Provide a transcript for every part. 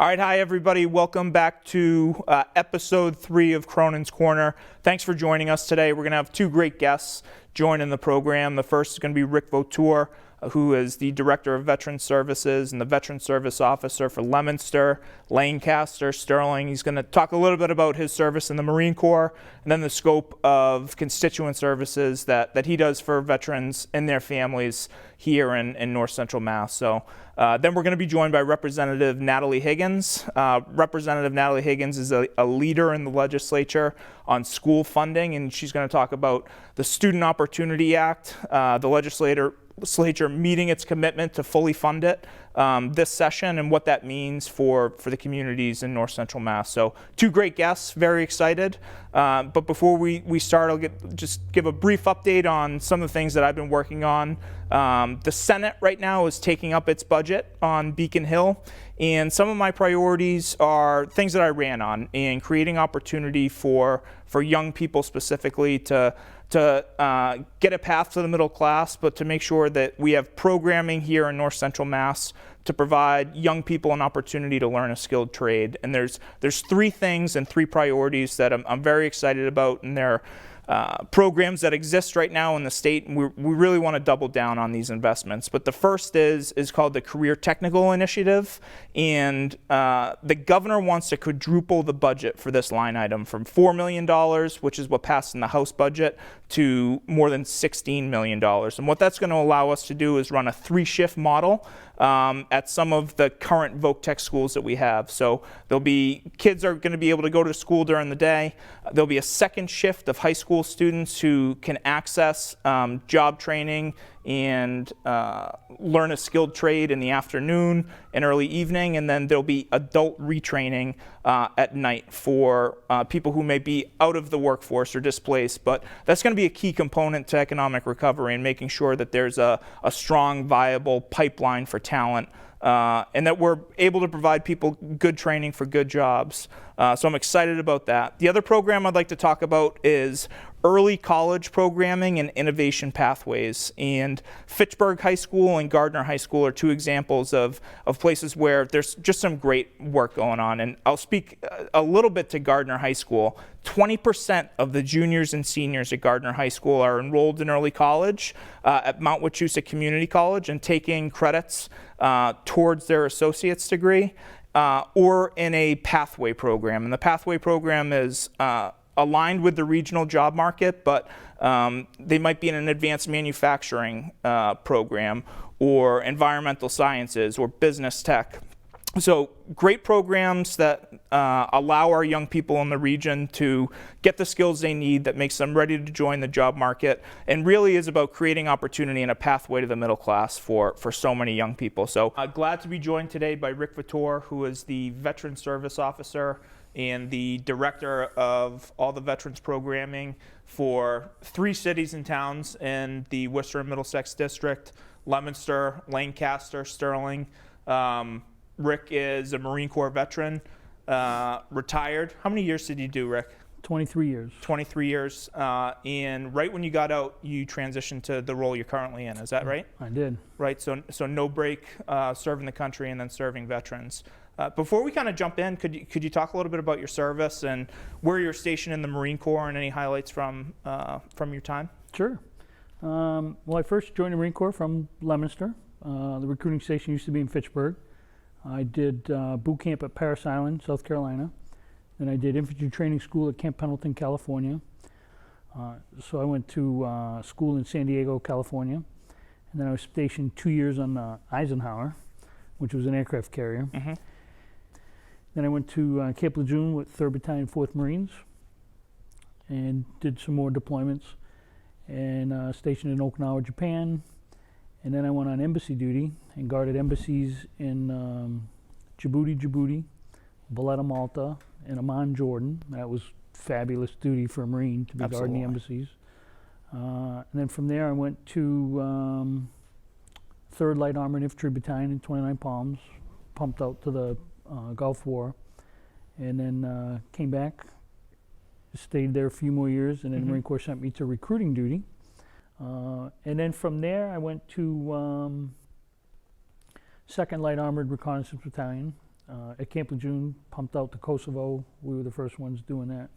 All right, hi everybody. Welcome back to episode 3 of Cronin's Corner. Thanks for joining us today. We're going to have two great guests join in the program. The first is going to be Rick Voutour, who is the Director of Veteran Services and the Veteran Service Officer for Leominster, Lancaster, Stirling. He's going to talk a little bit about his service in the Marine Corps and then the scope of constituent services that he does for veterans and their families here in North Central Mass. So then we're going to be joined by Representative Natalie Higgins. Representative Natalie Higgins is a leader in the legislature on school funding, and she's going to talk about the Student Opportunity Act, the legislature meeting its commitment to fully fund it this session and what that means for the communities in North Central Mass. So two great guests, very excited. But before we start, I'll just give a brief update on some of the things that I've been working on. The Senate right now is taking up its budget on Beacon Hill, and some of my priorities are things that I ran on in creating opportunity for young people specifically to get a path to the middle class, but to make sure that we have programming here in North Central Mass to provide young people an opportunity to learn a skilled trade. And there's 3 things and 3 priorities that I'm very excited about, and they're programs that exist right now in the state, and we really want to double down on these investments. But the first is called the Career Technical Initiative, and the governor wants to quadruple the budget for this line item from $4 million, which is what passed in the House budget, to more than $16 million. And what that's going to allow us to do is run a 3-shift model at some of the current VOC schools that we have. So kids are going to be able to go to school during the day. There'll be a second shift of high school students who can access job training and learn a skilled trade in the afternoon and early evening, and then there'll be adult retraining at night for people who may be out of the workforce or displaced. But that's going to be a key component to economic recovery and making sure that there's a strong, viable pipeline for talent, and that we're able to provide people good training for good jobs. So I'm excited about that. The other program I'd like to talk about is early college programming and innovation pathways. And Fitchburg High School and Gardner High School are 2 examples of places where there's just some great work going on. And I'll speak a little bit to Gardner High School. 20% of the juniors and seniors at Gardner High School are enrolled in early college at Mount Wachusett Community College and taking credits towards their associate's degree or in a pathway program. And the pathway program is aligned with the regional job market, but they might be in an advanced manufacturing program or environmental sciences or business tech. So great programs that allow our young people in the region to get the skills they need, that makes them ready to join the job market, and really is about creating opportunity and a pathway to the middle class for so many young people. So glad to be joined today by Rick Voutour, who is the Veteran Service Officer and the Director of all the veterans programming for 3 cities and towns in the Worcester and Middlesex District: Leominster, Lancaster, Stirling. Rick is a Marine Corps veteran, retired. How many years did you do, Rick? 23 years. 23 years. And right when you got out, you transitioned to the role you're currently in. Is that right? I did. Right. So no break, serving the country and then serving veterans. Before we kind of jump in, could you talk a little bit about your service and where you're stationed in the Marine Corps and any highlights from your time? Sure. Well, I first joined the Marine Corps from Leominster. The recruiting station used to be in Fitchburg. I did boot camp at Parris Island, South Carolina. Then I did infantry training school at Camp Pendleton, California. So I went to school in San Diego, California. And then I was stationed 2 years on the Eisenhower, which was an aircraft carrier. Mm-hmm. Then I went to Camp Lejeune with 3rd Battalion, 4th Marines, and did some more deployments, and stationed in Okinawa, Japan. And then I went on embassy duty and guarded embassies in Djibouti, Valletta, Malta, and Amman, Jordan. That was fabulous duty for a Marine to be guarding the embassies. And then from there I went to 3rd Light Armored Infantry Battalion in 29 Palms, pumped out to the Gulf War, and then came back, stayed there a few more years, and then the Marine Corps sent me to recruiting duty. And then from there I went to 2nd Light Armored Reconnaissance Battalion, at Camp Lejeune, pumped out to Kosovo. We were the first ones doing that.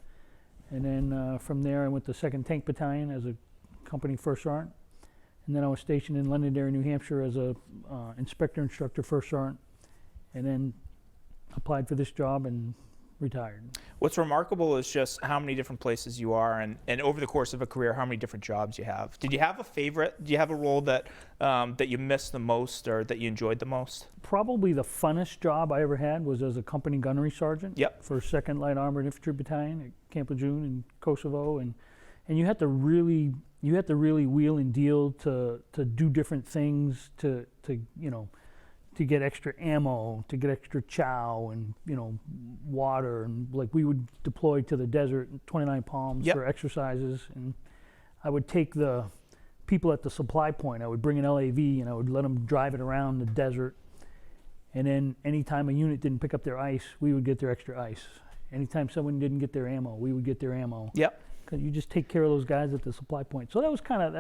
And then from there, I went to 2nd Tank Battalion as a company first sergeant. And then I was stationed in Londonderry, New Hampshire as a inspector instructor first sergeant. And then applied for this job and retired. What's remarkable is just how many different places you are, and over the course of a career, how many different jobs you have. Did you have a favorite? Do you have a role that that you missed the most or that you enjoyed the most? Probably the funnest job I ever had was as a company gunnery sergeant. Yep. For 2nd Light Armored Infantry Battalion at Camp Lejeune in Kosovo, and you had to really wheel and deal to do different things to to get extra ammo, to get extra chow and water, and like we would deploy to the desert, 29 Palms Yep. for exercises, and I would take the people at the supply point. I would bring an LAV and I would let them drive it around the desert, and then anytime a unit didn't pick up their ice, we would get their extra ice. Anytime someone didn't get their ammo, we would get their ammo. Yep. Because you just take care of those guys at the supply point. So that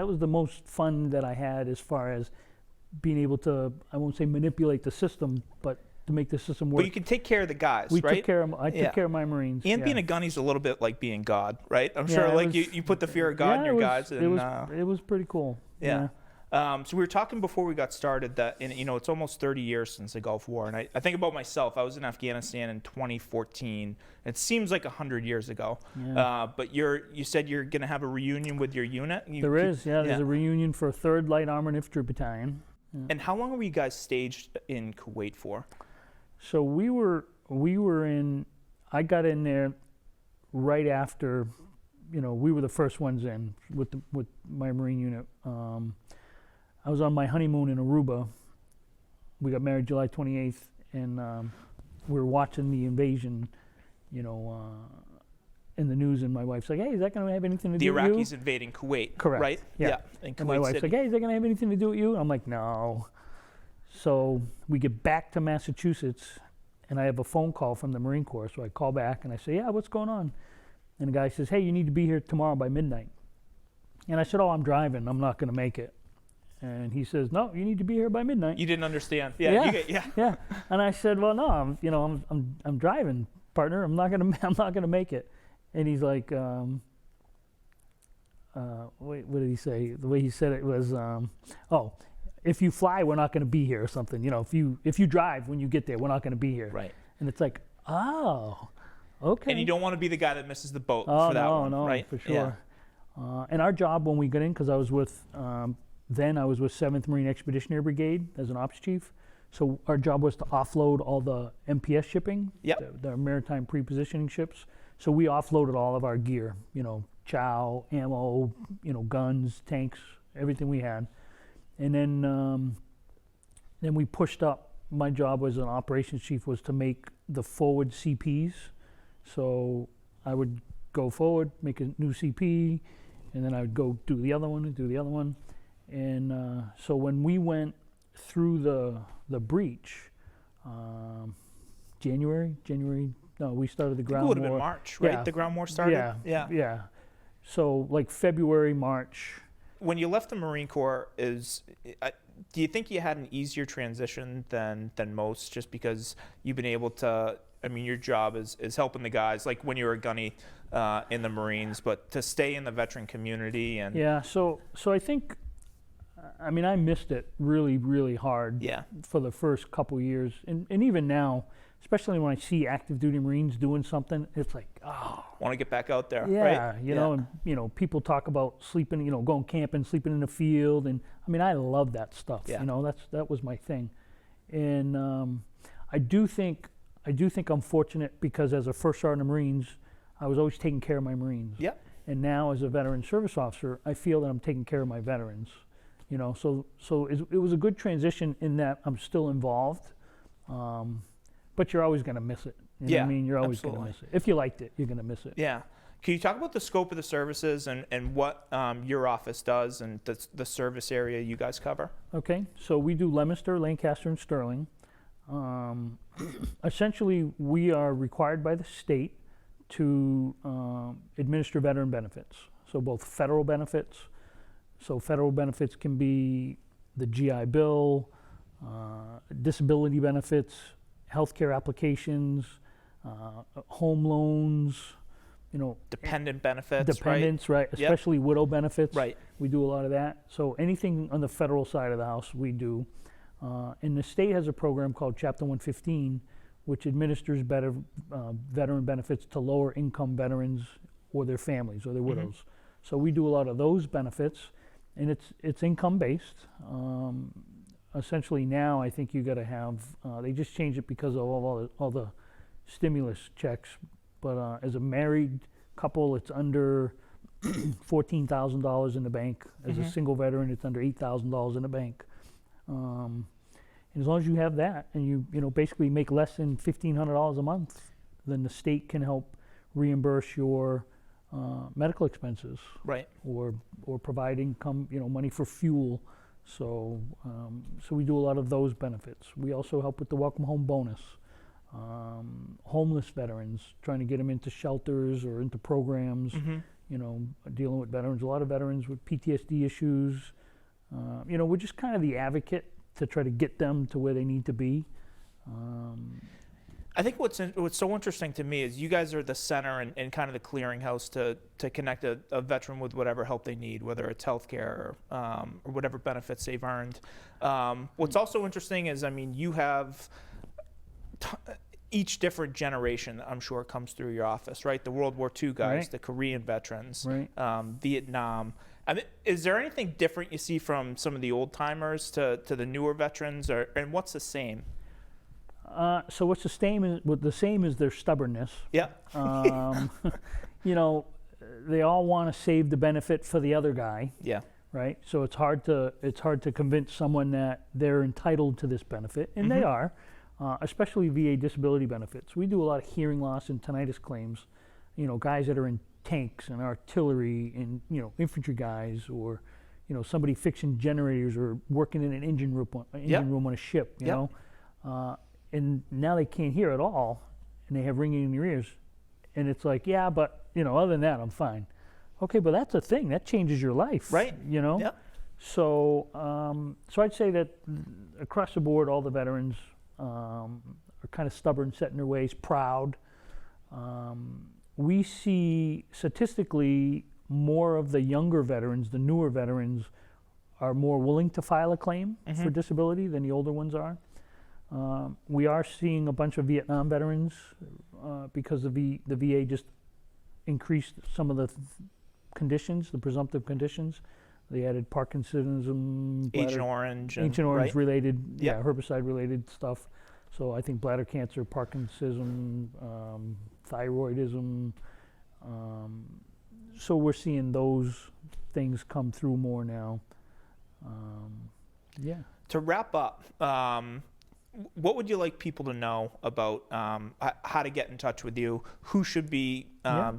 was the most fun that I had as far as being able to, I won't say manipulate the system, but to make the system work. But you can take care of the guys, We right? took care of, I took care of my Marines. And yeah. being a gunny's a little bit like being God, right? I'm Yeah, sure it like was- you put the fear of God in your guys. And, it was pretty cool. yeah. So we were talking before we got started that it's almost 30 years since the Gulf War, and I think about myself. I was in Afghanistan in 2014. It seems like 100 years ago. Yeah. But you said you're going to have a reunion with your unit. There's a reunion for 3rd Light Armored Infantry Battalion. And how long were you guys staged in Kuwait for? So we were in. I got in there right after. We were the first ones in with my Marine unit. I was on my honeymoon in Aruba. We got married July 28th, and we were watching the invasion, in the news. And my wife's like, "Hey, is that going to have anything to do with you?" The Iraqis invading Kuwait, Correct. right? Yeah. In And my Kuwait wife's City. like, "Hey, is that going to have anything to do with you?" I'm like, "No." So we get back to Massachusetts, and I have a phone call from the Marine Corps. So I call back and I say, "Yeah, what's going on?" And the guy says, "Hey, you need to be here tomorrow by midnight." And I said, "Oh, I'm driving. I'm not going to make it." And he says, "No, you need to be here by midnight." You didn't understand. Yeah. Yeah. Yeah. And I said, "Well, no, I'm driving, partner. I'm not gonna make it." And he's like, wait, what did he say? The way he said it was, "Oh, if you fly, we're not going to be here," or something. If you drive when you get there, we're not going to be here. Right. And it's like, oh, okay. And you don't want to be the guy that misses the boat Oh, for that one, no, right? for sure. And our job when we got in, because I was with, then I was with 7th Marine Expeditionary Brigade as an ops chief. So our job was to offload all the MPS shipping, Yep. the maritime pre-positioning ships. So we offloaded all of our gear, chow, ammo, guns, tanks, everything we had. And then we pushed up. My job as an operations chief was to make the forward CPs. So I would go forward, make a new CP, and then I would go do the other one and do the other one. And so when we went through the breach, January. No, we started the ground war. It would have been March, right? Yeah. The ground war started. Yeah. So like February, March. When you left the Marine Corps, do you think you had an easier transition than most, just because you've been able to? I mean, your job is helping the guys, like when you were a gunny in the Marines, but to stay in the veteran community and Yeah. So I think, I mean, I missed it really, really hard. Yeah. For the first couple of years, and even now, especially when I see active duty Marines doing something, it's like, oh. want to get back out there, Yeah, right? and people talk about sleeping, going camping, sleeping in the field, and I mean, I love that stuff. Yeah. That was my thing, and I do think I'm fortunate because as a first sergeant of Marines, I was always taking care of my Marines. Yeah. And now as a veteran service officer, I feel that I'm taking care of my veterans. So it was a good transition in that I'm still involved, but you're always going to miss it. You know what I mean? You're always going to miss it. If you liked it, you're going to miss it. Yeah. Can you talk about the scope of the services and what your office does and the service area you guys cover? Okay, so we do Leominster, Lancaster, and Sterling. Essentially, we are required by the state to administer veteran benefits. So both federal benefits. So federal benefits can be the GI Bill, disability benefits, healthcare applications, home loans, Dependent benefits, dependents, right? Especially widow benefits. Right. We do a lot of that. So anything on the federal side of the house, we do. And the state has a program called Chapter 115, which administers veteran benefits to lower income veterans or their families or their widows. So we do a lot of those benefits, and it's income based. Essentially now, I think you got to have. They just changed it because of all the stimulus checks. But as a married couple, it's under $14,000 in the bank. As a single veteran, it's under $8,000 in the bank. And as long as you have that, and you basically make less than $1,500 a month, then the state can help reimburse your medical expenses, Right. or provide income, money for fuel. So we do a lot of those benefits. We also help with the welcome home bonus. Homeless veterans, trying to get them into shelters or into programs, dealing with veterans. A lot of veterans with PTSD issues. We're just kind of the advocate to try to get them to where they need to be. I think what's so interesting to me is you guys are the center and kind of the clearinghouse to connect a veteran with whatever help they need, whether it's healthcare or whatever benefits they've earned. What's also interesting is, you have each different generation, I'm sure, comes through your office, right? The World War II guys, Right. the Korean veterans, Right. Vietnam. Is there anything different you see from some of the old timers to the newer veterans, and what's the same? So what's the same is their stubbornness. Yeah. They all want to save the benefit for the other guy, Yeah. right? So it's hard to convince someone that they're entitled to this benefit, and they are, especially VA disability benefits. We do a lot of hearing loss and tinnitus claims. Guys that are in tanks and artillery and infantry guys, or somebody fixing generators or working in an engine room on a ship. And now they can't hear at all, and they have ringing in their ears, and it's like, yeah, but other than that, I'm fine. Okay, but that's a thing that changes your life, Right. Yeah. So I'd say that across the board, all the veterans are kind of stubborn, set in their ways, proud. We see statistically more of the younger veterans, the newer veterans, are more willing to file a claim for disability than the older ones are. We are seeing a bunch of Vietnam veterans because the VA just increased some of the conditions, the presumptive conditions. They added Parkinsonism, Agent Orange, right? Related, Yep. herbicide related stuff. So I think bladder cancer, Parkinsonism, thyroidism. So we're seeing those things come through more now. To wrap up, what would you like people to know about how to get in touch with you? Who should be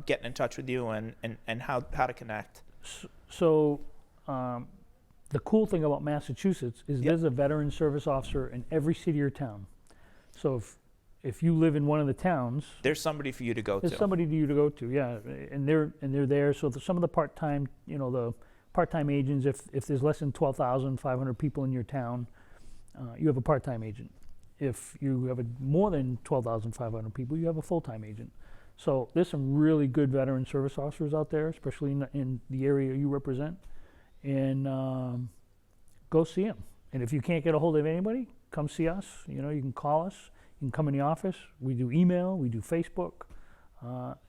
getting in touch with you, and how to connect? So the cool thing about Massachusetts is there's a veteran service officer in every city or town. So if you live in one of the towns, there's somebody for you to go to. There's somebody for you to go to, yeah, and they're there. So some of the part-time, the part-time agents, if there's less than 12,500 people in your town, you have a part-time agent. If you have more than 12,500 people, you have a full-time agent. So there's some really good veteran service officers out there, especially in the area you represent, and go see them. And if you can't get a hold of anybody, come see us. You can call us. You can come in the office. We do email. We do Facebook.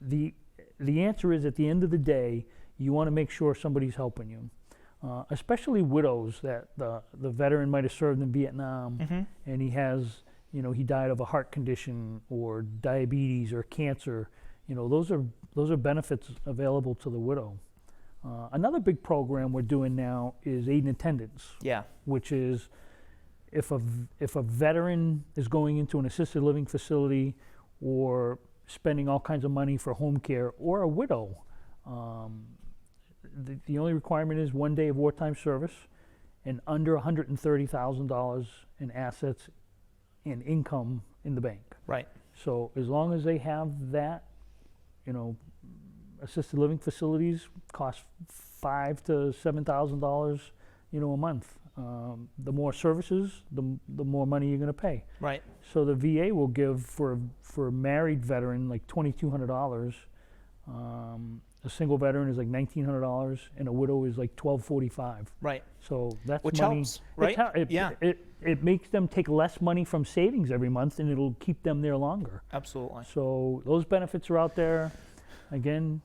The answer is, at the end of the day, you want to make sure somebody's helping you, especially widows that the veteran might have served in Vietnam, and he has, he died of a heart condition or diabetes or cancer. Those are benefits available to the widow. Another big program we're doing now is aid and attendance. Yeah. Which is, if a veteran is going into an assisted living facility or spending all kinds of money for home care, or a widow, the only requirement is 1 day of wartime service and under $130,000 in assets and income in the bank. Right. So as long as they have that, assisted living facilities cost $5,000 to $7,000, a month. the more services, the more money you're going to pay. Right. So the VA will give for a married veteran like $2,200. A single veteran is like $1,900, and a widow is like $1,245. Right. So that's Which money. helps, right? Yeah. It makes them take less money from savings every month, and it'll keep them there longer. Absolutely. So those benefits are out there. Again,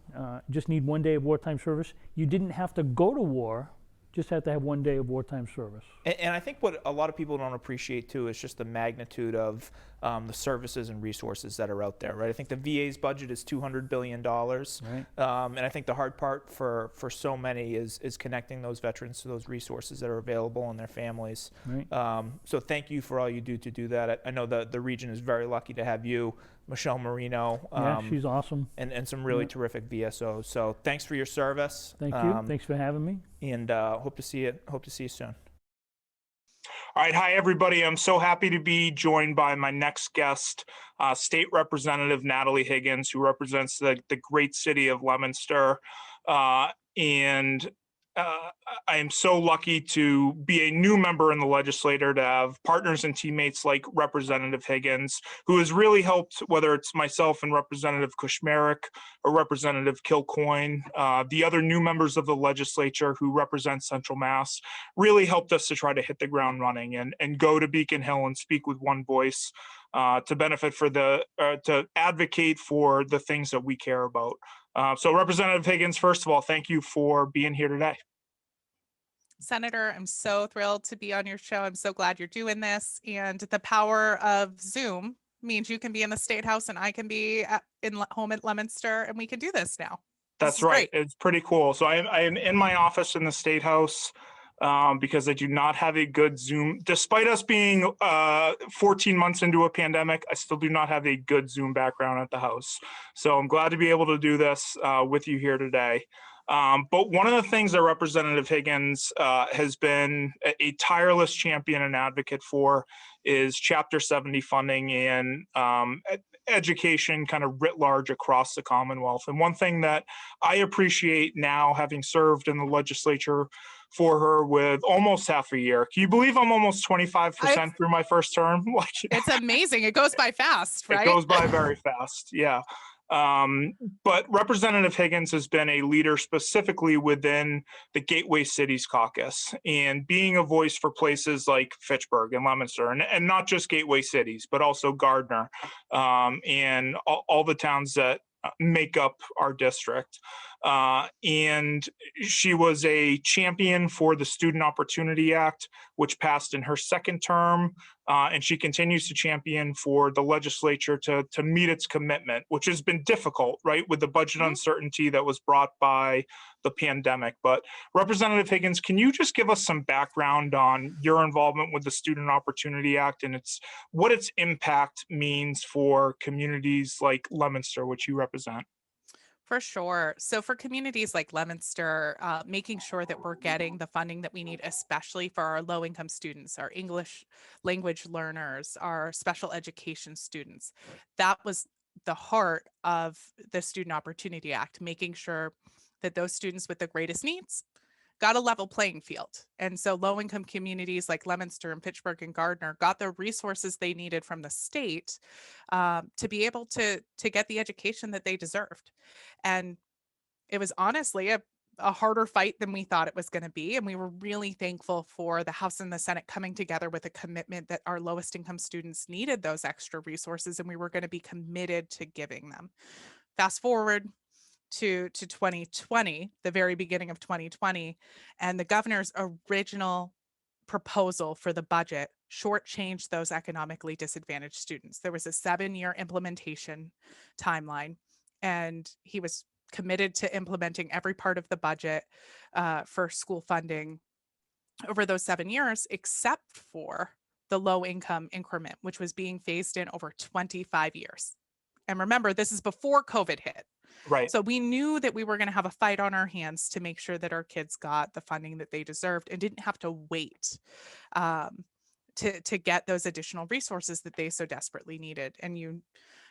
just need 1 day of wartime service. You didn't have to go to war, just have to have 1 day of wartime service. And I think what a lot of people don't appreciate too is just the magnitude of the services and resources that are out there, right? I think the VA's budget is $200 billion. Right. And I think the hard part for so many is connecting those veterans to those resources that are available and their families. Right. So thank you for all you do to do that. I know the region is very lucky to have you, Michelle Marino. Yeah, she's awesome. And some really terrific VSOs. So thanks for your service. Thank you. Thanks for having me. And hope to see you soon. All right. Hi, everybody. I'm so happy to be joined by my next guest, State Representative Natalie Higgins, who represents the great city of Leominster. I am so lucky to be a new member in the legislature, to have partners and teammates like Representative Higgins, who has really helped, whether it's myself and Representative Kushmerek or Representative Kilcoyne, the other new members of the legislature who represent Central Mass, really helped us to try to hit the ground running and go to Beacon Hill and speak with one voice to benefit to advocate for the things that we care about. So Representative Higgins, first of all, thank you for being here today. Senator, I'm so thrilled to be on your show. I'm so glad you're doing this. And the power of Zoom means you can be in the State House and I can be home at Leominster, and we can do this now. That's right. Great. It's pretty cool. So I am in my office in the State House because I do not have a good Zoom. Despite us being 14 months into a pandemic, I still do not have a good Zoom background at the House. So I'm glad to be able to do this with you here today. But one of the things that Representative Higgins has been a tireless champion and advocate for is Chapter 70 funding and education kind of writ large across the Commonwealth. And one thing that I appreciate now, having served in the legislature for her with almost half a year. Can you believe I'm almost 25% through my first term? It's amazing. It goes by fast, right? It goes by very fast. Yeah. But Representative Higgins has been a leader specifically within the Gateway Cities Caucus and being a voice for places like Fitchburg and Leominster, and not just Gateway Cities, but also Gardner and all the towns that make up our district. And she was a champion for the Student Opportunity Act, which passed in her second term. And she continues to champion for the legislature to meet its commitment, which has been difficult, right, with the budget uncertainty that was brought by the pandemic. But Representative Higgins, can you just give us some background on your involvement with the Student Opportunity Act and what its impact means for communities like Leominster, which you represent? For sure. So for communities like Leominster, making sure that we're getting the funding that we need, especially for our low-income students, our English language learners, our special education students, that was the heart of the Student Opportunity Act, making sure that those students with the greatest needs got a level playing field. And so low-income communities like Leominster and Fitchburg and Gardner got the resources they needed from the state to be able to get the education that they deserved. And it was honestly a harder fight than we thought it was going to be. And we were really thankful for the House and the Senate coming together with a commitment that our lowest income students needed those extra resources, and we were going to be committed to giving them. Fast forward to 2020, the very beginning of 2020, and the governor's original proposal for the budget shortchanged those economically disadvantaged students. There was a 7-year implementation timeline, and he was committed to implementing every part of the budget for school funding over those 7 years, except for the low income increment, which was being phased in over 25 years. And remember, this is before COVID hit. Right. So we knew that we were going to have a fight on our hands to make sure that our kids got the funding that they deserved and didn't have to wait to get those additional resources that they so desperately needed. And you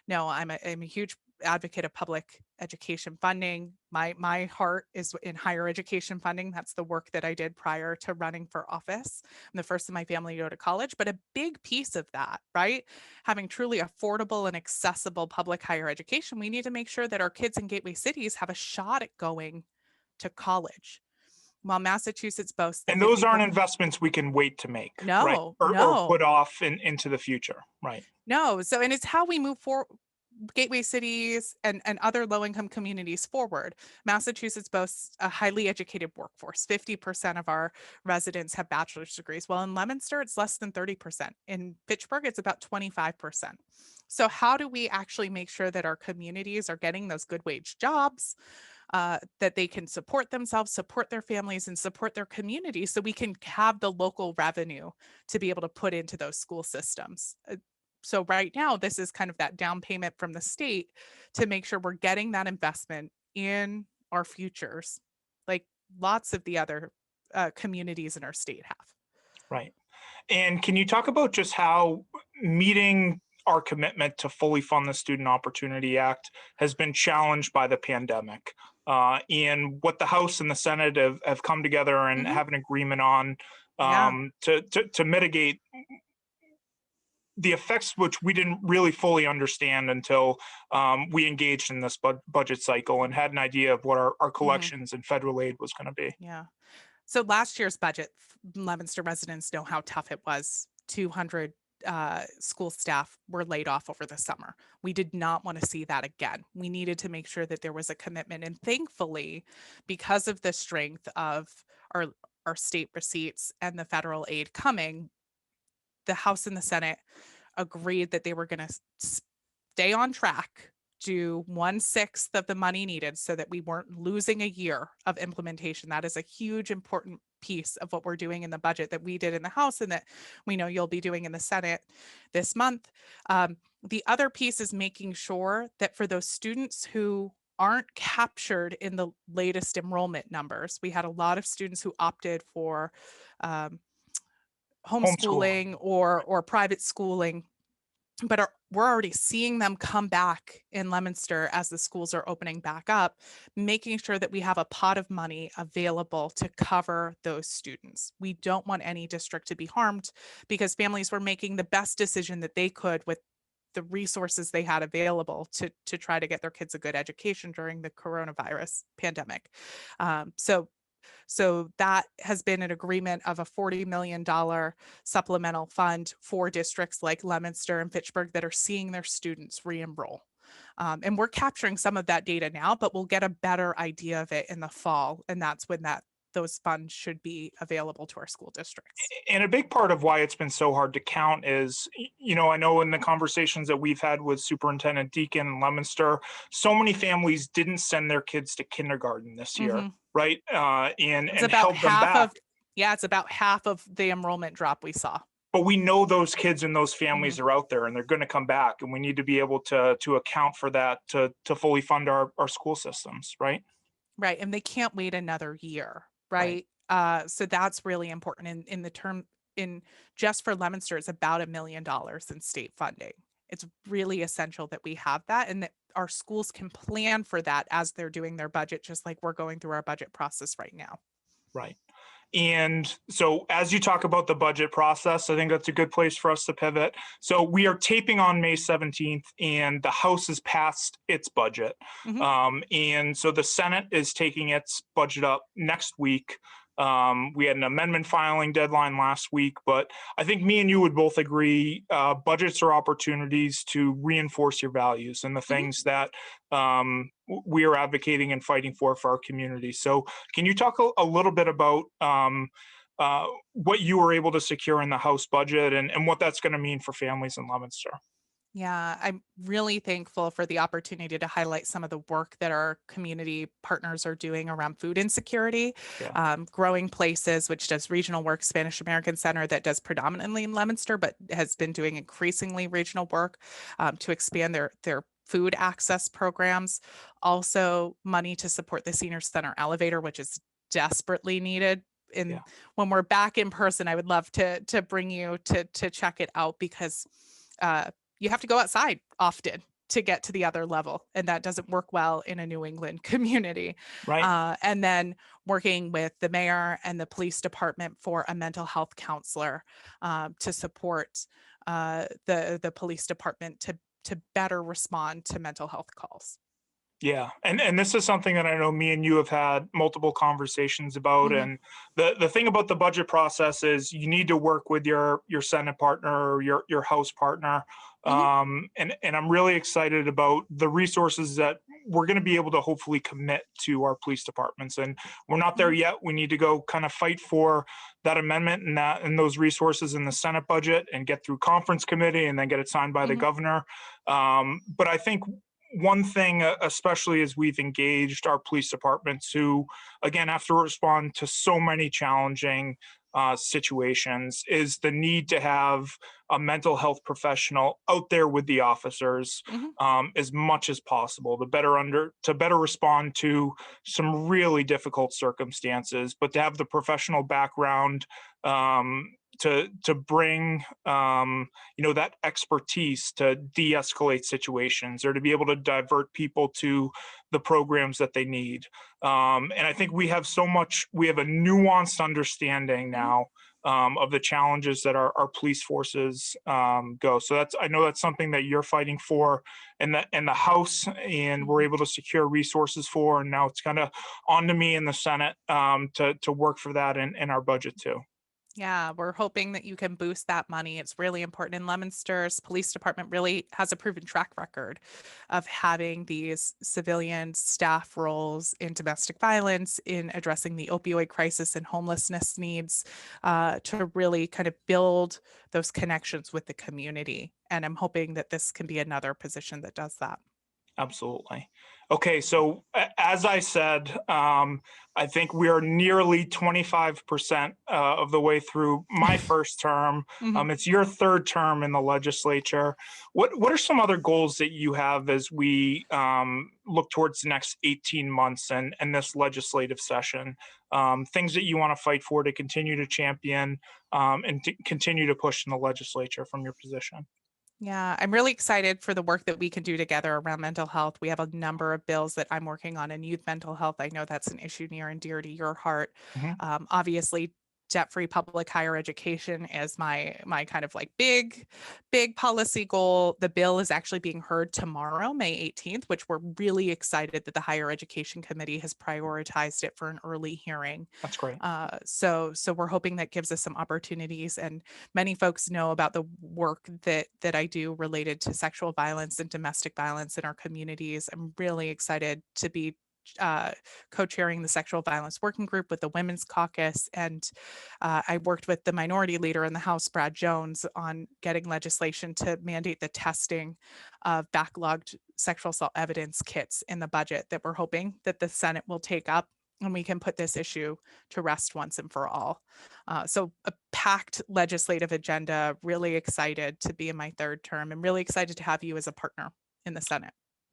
No, I'm a huge advocate of public education funding. My heart is in higher education funding. That's the work that I did prior to running for office. I'm the first in my family to go to college, but a big piece of that, right? Having truly affordable and accessible public higher education, we need to make sure that our kids in gateway cities have a shot at going to college. While Massachusetts boasts the And those 50 aren't investments we can wait to make, right? no, Or no, put off into the future, right? no. So, and it's how we move forward gateway cities and other low-income communities forward. Massachusetts boasts a highly educated workforce. 50% of our residents have bachelor's degrees. Well, in Leominster, it's less than 30%. In Fitchburg, it's about 25%. So how do we actually make sure that our communities are getting those good wage jobs, that they can support themselves, support their families, and support their communities so we can have the local revenue to be able to put into those school systems? So right now, this is kind of that down payment from the state to make sure we're getting that investment in our futures, like lots of the other communities in our state have. Right. And can you talk about just how meeting our commitment to fully fund the Student Opportunity Act has been challenged by the pandemic? And what the House and the Senate have come together and Mhm. have an agreement on Yeah. to mitigate the effects, which we didn't really fully understand until we engaged in this budget cycle and had an idea of what our hmm collections and federal aid was going to be. Yeah. So last year's budget, Leominster residents know how tough it was. 200 school staff were laid off over the summer. We did not want to see that again. We needed to make sure that there was a commitment. And thankfully, because of the strength of our, our state receipts and the federal aid coming, the House and the Senate agreed that they were going to stay on track, do 1/6 of the money needed so that we weren't losing a year of implementation. That is a huge, important piece of what we're doing in the budget that we did in the House and that we know you'll be doing in the Senate this month. The other piece is making sure that for those students who aren't captured in the latest enrollment numbers, we had a lot of students who opted for um, Homeschooling. homeschooling or private schooling, but we're already seeing them come back in Leominster as the schools are opening back up, making sure that we have a pot of money available to cover those students. We don't want any district to be harmed because families were making the best decision that they could with the resources they had available to try to get their kids a good education during the coronavirus pandemic. So that has been an agreement of a $40 million supplemental fund for districts like Leominster and Fitchburg that are seeing their students re-enroll. And we're capturing some of that data now, but we'll get a better idea of it in the fall. And that's when those funds should be available to our school districts. And a big part of why it's been so hard to count is, I know in the conversations that we've had with Superintendent Deacon and Leominster, so many families didn't send their kids to kindergarten this year, Mm-hmm. right? It's And about held them half back. of, yeah, it's about half of the enrollment drop we saw. But we know those kids and those families Mm-hmm. are out there and they're going to come back, and we need to be able to account for that to fully fund our school systems, right? Right. And they can't wait another year. Right. Right. So that's really important in the term in just for Leominster, it's about $1 million in state funding. It's really essential that we have that and that our schools can plan for that as they're doing their budget, just like we're going through our budget process right now. Right. And so, as you talk about the budget process, I think that's a good place for us to pivot. So, we are taping on May 17th, and the House has passed its budget. Mm-hmm. And so, the Senate is taking its budget up next week. We had an amendment filing deadline last week, but I think me and you would both agree budgets are opportunities to reinforce your values and the things that we are advocating and fighting for our community. So can you talk a little bit about what you were able to secure in the House budget and what that's going to mean for families in Leominster? Yeah, I'm really thankful for the opportunity to highlight some of the work that our community partners are doing around food insecurity. Yeah. Growing Places, which does regional work, Spanish American Center that does predominantly in Leominster, but has been doing increasingly regional work to expand their food access programs. Also, money to support the Senior Center elevator, which is desperately needed. And when we're back in person, I would love to bring you to check it out because you have to go outside often to get to the other level, and that doesn't work well in a New England community. Right. And then working with the mayor and the police department for a mental health counselor to support the police department to better respond to mental health calls. Yeah, and this is something that I know me and you have had multiple conversations about. Mhm. And the thing about the budget process is you need to work with your Senate partner or your House partner. Mhm. And I'm really excited about the resources that we're going to be able to hopefully commit to our police departments. And we're not there Mhm. yet. We need to go kind of fight for that amendment and those resources in the Senate budget and get through conference committee and then get it signed by the Mhm. governor. But I think one thing, especially as we've engaged our police departments who, again, have to respond to so many challenging situations, is the need to have a mental health professional out there with the officers Mhm. as much as possible to better respond to some really difficult circumstances, but to have the professional background to bring that expertise to de-escalate situations or to be able to divert people to the programs that they need. And I think we have a nuanced understanding Mhm. now of the challenges that our police forces go. So I know that's something that you're fighting for in the House, and we're Mhm. able to secure resources for. And now it's kind of on to me in the Senate to work for that in our budget too. Yeah, we're hoping that you can boost that money. It's really important. In Leominster's police department really has a proven track record of having these civilian staff roles in domestic violence, in addressing the opioid crisis and homelessness needs, to really kind of build those connections with the community. And I'm hoping that this can be another position that does that. Absolutely. Okay, so as I said, I think we are nearly 25% of the way through my first term. Mhm. It's your third term in the legislature. What are some other goals that you have as we look towards the next 18 months and this legislative session? Things that you want to fight for to continue to champion and to continue to push in the legislature from your position? Yeah, I'm really excited for the work that we can do together around mental health. We have a number of bills that I'm working on in youth mental health. I know that's an issue near and dear to your heart. Mhm. Obviously, debt-free public higher education is my kind of like big policy goal. The bill is actually being heard tomorrow, May 18th, which we're really excited that the Higher Education Committee has prioritized it for an early hearing. That's great. So we're hoping that gives us some opportunities. And many folks know about the work that I do related to sexual violence and domestic violence in our communities. I'm really excited to be co-chairing the sexual violence working group with the Women's Caucus, and I worked with the minority leader in the House, Brad Jones, on getting legislation to mandate the testing of backlogged sexual assault evidence kits in the budget that we're hoping that the Senate will take up, and we can put this issue to rest once and for all. So a packed legislative agenda, really excited to be in my third term and really excited to have you as a partner in the Senate.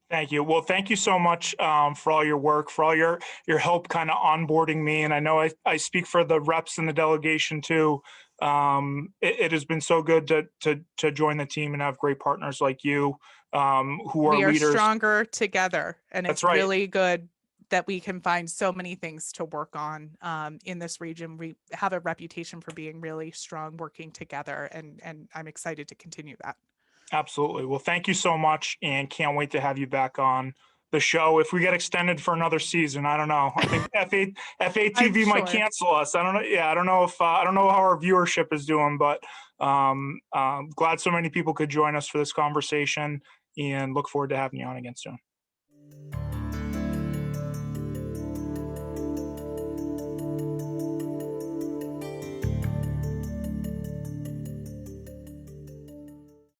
Thank you. Well, thank you so much for all your work, for all your help kind of onboarding me. And I know I speak for the reps and the delegation too. It has been so good to join the team and have great partners like you who are We are leaders. stronger together, and That's it's right. really good that we can find so many things to work on in this region. We have a reputation for being really strong working together, and I'm excited to continue that. Absolutely. Well, thank you so much, and can't wait to have you back on the show. If we get extended for another season, I don't know. I think I'm FATV might sure. cancel us. I don't know. Yeah, I don't know if I don't know how our viewership is doing, but glad so many people could join us for this conversation, and look forward to having you on again soon.